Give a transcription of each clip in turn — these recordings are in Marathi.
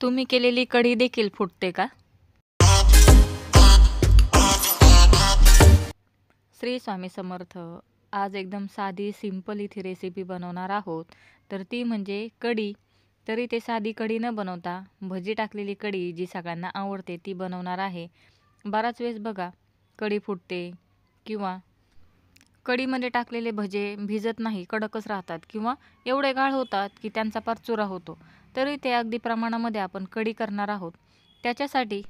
तुम्ही केलेली कढी देखील फुटते का? श्री स्वामी समर्थ. आज एकदम साधी सिंपल इथे रेसिपी बनवणार आहोत. तर ती म्हणजे कढी. तरी ते साधी कढी न बनवता भजी टाकलेली कढी जी सगळ्यांना आवडते ती बनवणार आहे. बराच वेळेस बघा कढी फुटते किंवा कढीमध्ये टाकलेले भजे भिजत नाही, कडकच राहतात किंवा एवढे गाळ होतात की त्यांचा पार चुरा होतो. तरी ते अगदी प्रमाणामध्ये आपण कढी करणार आहोत. त्याच्यासाठी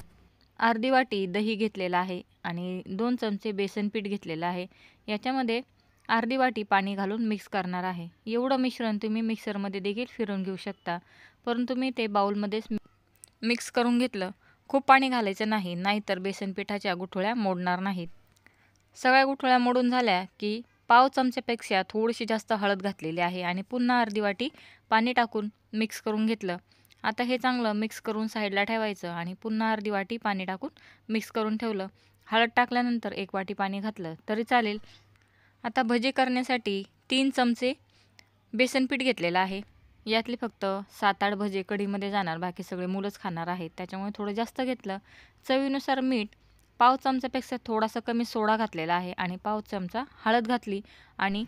अर्धी वाटी दही घेतलेलं आहे आणि 2 चमचे बेसन पीठ घेतलेलं आहे. याच्यामध्ये अर्धी वाटी पाणी घालून मिक्स करणार आहे. एवढं मिश्रण तुम्ही मिक्सरमध्ये देखील फिरवून घेऊ शकता, परंतु मी ते बाउलमध्येच मिक्स करून घेतलं. खूप पाणी घालायचं नाही, नाहीतर बेसन पिठाच्या गुठळ्या मोडणार नाहीत. सगळ्या गुठळ्या मोडून झाल्या की पाव चमच्यापेक्षा थोडीशी जास्त हळद घातलेली आहे आणि पुन्हा अर्धी वाटी पाणी टाकून मिक्स करून घेतलं. आता हे चांगलं मिक्स करून साईडला ठेवायचं आणि पुन्हा अर्धी वाटी पाणी टाकून मिक्स करून ठेवलं. हळद टाकल्यानंतर 1 वाटी पाणी घातलं तरी चालेल. आता भजी करण्यासाठी 3 चमचे बेसन पीठ घेतलेलं आहे. यातले फक्त 7-8 भजे कढीमध्ये जाणार, बाकी सगळे मुलंच खाणार आहेत, त्याच्यामुळे थोडं जास्त घेतलं. चवीनुसार मीठ, पाव चमच्यापेक्षा थोडासा कमी सोडा घातलेला आहे आणि पाव चमचा हळद घातली आणि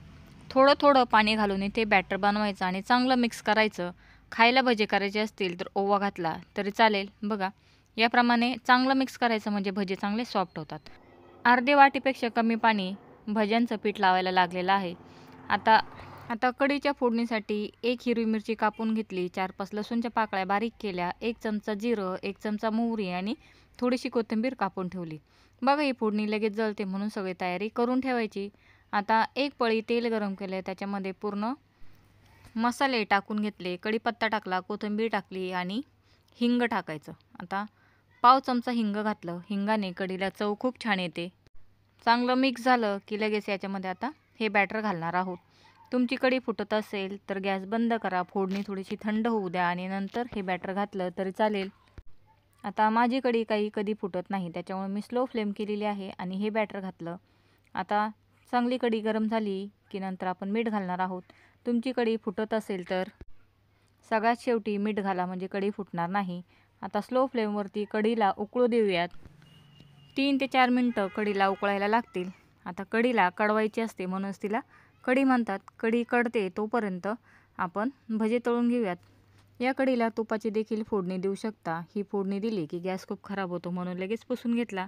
थोडं थोडं पाणी घालून इथे बॅटर बनवायचं आणि चांगलं मिक्स करायचं. खायला भजे करायचे असतील तर ओवा घातला तरी चालेल. बघा याप्रमाणे चांगलं मिक्स करायचं म्हणजे भजे चांगले सॉफ्ट होतात. अर्धी वाटीपेक्षा कमी पाणी भज्यांचं पीठ लावायला लागलेलं आहे. आता कढीच्या फोडणीसाठी 1 हिरवी मिरची कापून घेतली, 4-5 लसूणच्या पाकळ्या बारीक केल्या, 1 चमचा जिरं, 1 चमचा मोहरी आणि थोडीशी कोथिंबीर कापून ठेवली. बघा ही फोडणी लगेच जळते म्हणून सगळी तयारी करून ठेवायची. आता 1 पळी तेल गरम केले, त्याच्यामध्ये पूर्ण मसाले टाकून घेतले. कढीपत्ता टाकला, कोथिंबीर टाकली आणि हिंग टाकायचं. आता पाव चमचा हिंग घातलं. हिंगाने कढीला चव खूप छान येते. चांगलं मिक्स झालं की लगेच याच्यामध्ये आता हे बॅटर घालणार आहोत. तुमची कढी फुटत असेल तर गॅस बंद करा, फोडणी थोडीशी थंड होऊ द्या आणि नंतर हे बॅटर घातलं तरी चालेल. आता माझी कढी कधी फुटत नाही, त्याच्यामुळे मी स्लो फ्लेम केलेली आहे आणि हे बॅटर घातलं. आता चांगली कढी गरम झाली की नंतर आपण मीठ घालणार आहोत. तुमची कढी फुटत असेल तर सगळ्यात शेवटी मीठ घाला, म्हणजे कढी फुटणार नाही. आता स्लो फ्लेमवरती कढीला उकळू देऊयात. 3 ते 4 मिनटं कढीला उकळायला लागतील. आता कढीला कढवायची असते म्हणूनच तिला कढी म्हणतात. कढी कढते तोपर्यंत आपण भजे तळून घेऊयात. या कढीला तुपाची देखील फोडणी देऊ शकता. ही फोडणी दिली की गॅस खूप खराब होतो म्हणून लगेच पुसून घेतला.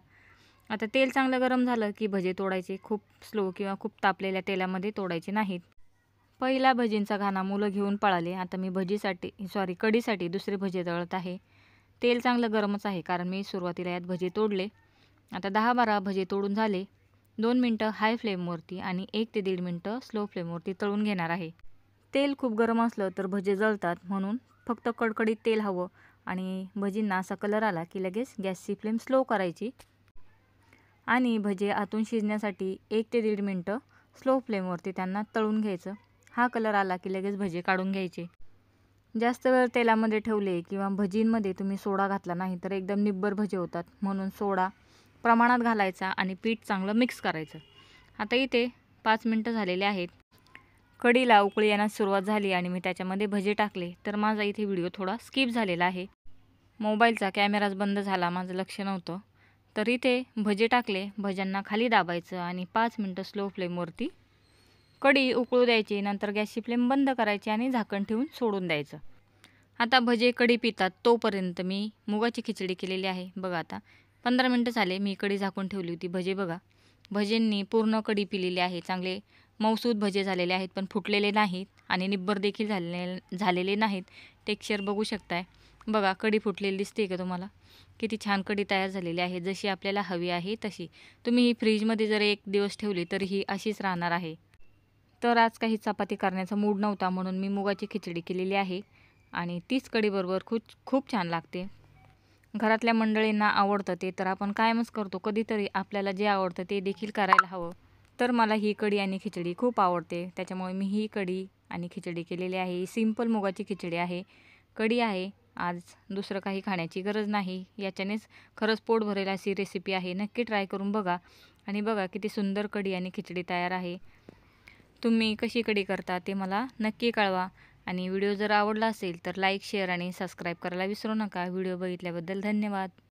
आता तेल चांगलं गरम झालं की भजे तोडायचे. खूप स्लो किंवा खूप तापलेल्या तेलामध्ये तोडायचे नाहीत. पहिला भजींचा घाणा मुलं घेऊन पळाले. आता मी कढीसाठी दुसरे भजे तळत आहे. तेल चांगलं गरमच आहे कारण मी सुरुवातीला यात भजे तोडले. आता 10-12 भजे तोडून झाले. 2 मिनटं हाय फ्लेमवरती आणि 1 ते 1.5 मिनटं स्लो फ्लेमवरती तळून घेणार आहे. तेल खूप गरम असलं तर भजे जळतात, म्हणून फक्त कडकडीत तेल हवं आणि भजींना असा कलर आला की लगेच गॅसची फ्लेम स्लो करायची आणि भजे आतून शिजण्यासाठी 1 ते 1.5 मिनटं स्लो फ्लेमवरती त्यांना तळून घ्यायचं. हा कलर आला की लगेच भजे काढून घ्यायचे. जास्त वेळ तेलामध्ये ठेवले किंवा भजींमध्ये तुम्ही सोडा घातला नाही तर एकदम निब्बर भजे होतात, म्हणून सोडा प्रमाणात घालायचा आणि पीठ चांगलं मिक्स करायचं. आता इथे 5 मिनटं झालेले आहेत. कढीला उकळी येण्यास सुरुवात झाली आणि मी त्याच्यामध्ये भजे टाकले. तर माझा इथे व्हिडिओ थोडा स्किप झालेला आहे. मोबाईलचा कॅमेराच बंद झाला, माझं लक्ष नव्हतं. तर इथे भजे टाकले. भज्यांना खाली दाबायचं आणि 5 मिनटं स्लो फ्लेमवरती कढी उकळू द्यायची. नंतर गॅसची फ्लेम बंद करायची आणि झाकण ठेवून सोडून द्यायचं. आता भजे कढी पितात तोपर्यंत मी मुगाची खिचडी केलेली आहे. बघा आता 15 मिनटं झाले, मी कढी झाकून ठेवली होती. भजे बघा, भजेंनी पूर्ण कढी पिलेली आहे. चांगले मऊसूद भजे झालेले आहेत, पण फुटलेले नाहीत आणि निब्बर देखील झालेले नाहीत. टेक्स्चर बघू शकताय. बघा कढी फुटलेली दिसते का तुम्हाला? किती छान कढी तयार झालेली आहे, जशी आपल्याला हवी आहे तशी. तुम्ही ही फ्रीजमध्ये जर 1 दिवस ठेवली तर ही अशीच राहणार आहे. तर आज काही चपाती करण्याचा मूड नव्हता म्हणून मी मुगाची खिचडी केलेली आहे आणि तीच कढीबरोबर खूप छान लागते. घरातल्या मंडळींना आवडतं ते तर आपण कायमच करतो. कधीतरी आपल्याला जे आवडतं ते देखील करायला हवं. तर मला ही कढी आणि खिचडी खूप आवडते, त्याच्यामुळे मी ही कढी आणि खिचडी केलेली आहे. ही सिंपल मुगाची खिचडी आहे, कढी आहे. आज दुसरं काही खाण्याची गरज नाही. याच्यानेच खरंच पोट भरेल अशी रेसिपी आहे. नक्की ट्राय करून बघा आणि बघा किती सुंदर कढी आणि खिचडी तयार आहे. तुम्ही कशी कढी करता ते मला नक्की कळवा आणि व्हिडिओ जर आवडला असेल तर लाईक, शेअर आणि सबस्क्राईब करायला विसरू नका. व्हिडिओ बघितल्याबद्दल धन्यवाद.